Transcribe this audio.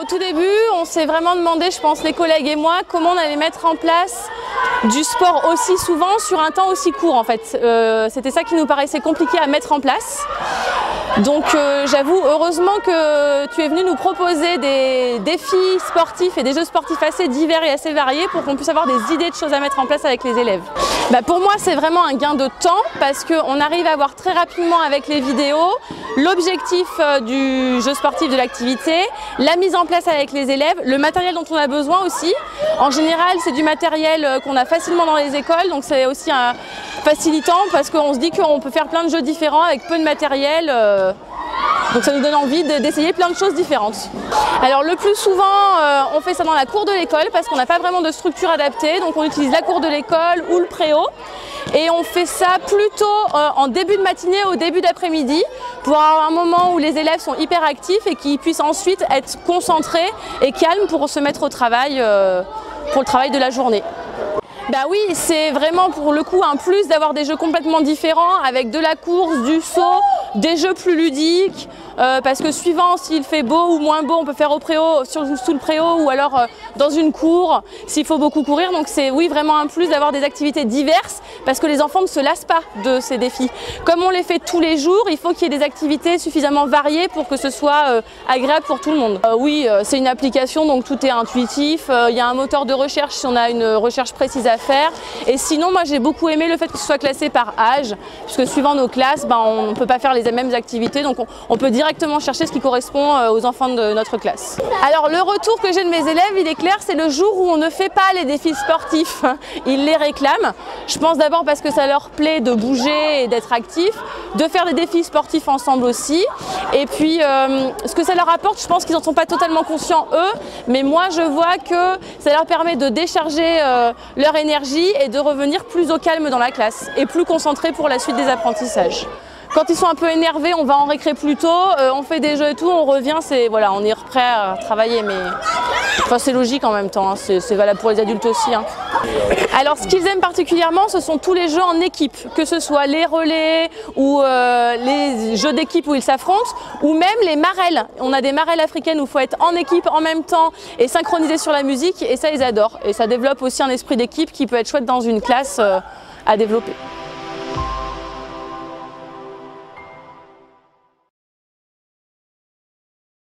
au tout début, on s'est vraiment demandé, je pense les collègues et moi, comment on allait mettre en place du sport aussi souvent sur un temps aussi court en fait. C'était ça qui nous paraissait compliqué à mettre en place. Donc j'avoue, heureusement que tu es venu nous proposer des défis sportifs et des jeux sportifs assez divers et assez variés pour qu'on puisse avoir des idées de choses à mettre en place avec les élèves. Pour moi, c'est vraiment un gain de temps parce qu'on arrive à voir très rapidement avec les vidéos l'objectif du jeu sportif, de l'activité, la mise en place avec les élèves, le matériel dont on a besoin aussi. En général, c'est du matériel qu'on a facilement dans les écoles, donc c'est aussi un facilitant parce qu'on se dit qu'on peut faire plein de jeux différents avec peu de matériel. Donc ça nous donne envie d'essayer plein de choses différentes. Alors le plus souvent, on fait ça dans la cour de l'école parce qu'on n'a pas vraiment de structure adaptée. Donc on utilise la cour de l'école ou le préau. Et on fait ça plutôt en début de matinée ou début d'après-midi pour avoir un moment où les élèves sont hyper actifs et qu'ils puissent ensuite être concentrés et calmes pour se mettre au travail, pour le travail de la journée. Bah oui, c'est vraiment pour le coup un plus d'avoir des jeux complètement différents avec de la course, du saut, des jeux plus ludiques parce que suivant s'il fait beau ou moins beau, on peut faire au préau, sous le préau ou alors dans une cour s'il faut beaucoup courir. Donc c'est oui vraiment un plus d'avoir des activités diverses parce que les enfants ne se lassent pas de ces défis. Comme on les fait tous les jours, il faut qu'il y ait des activités suffisamment variées pour que ce soit agréable pour tout le monde. Oui, c'est une application donc tout est intuitif, il y a un moteur de recherche si on a une recherche précise à faire. Et sinon, moi j'ai beaucoup aimé le fait que ce soit classé par âge, puisque suivant nos classes, on ne peut pas faire les mêmes activités, donc on peut directement chercher ce qui correspond aux enfants de notre classe. Alors le retour que j'ai de mes élèves, il est clair, c'est le jour où on ne fait pas les défis sportifs, ils les réclament. Je pense d'abord parce que ça leur plaît de bouger et d'être actifs, de faire des défis sportifs ensemble aussi. Et puis ce que ça leur apporte, je pense qu'ils n'en sont pas totalement conscients eux, mais moi je vois que ça leur permet de décharger leur énergie et de revenir plus au calme dans la classe et plus concentrés pour la suite des apprentissages. Quand ils sont un peu énervés, on va en récré plus tôt, on fait des jeux et tout, on revient, voilà, on est prêt à travailler, mais enfin, c'est logique en même temps, hein, c'est valable pour les adultes aussi. Hein. Alors ce qu'ils aiment particulièrement, ce sont tous les jeux en équipe, que ce soit les relais ou les jeux d'équipe où ils s'affrontent, ou même les marelles. On a des marelles africaines où il faut être en équipe en même temps et synchronisé sur la musique, et ça ils adorent. Et ça développe aussi un esprit d'équipe qui peut être chouette dans une classe à développer.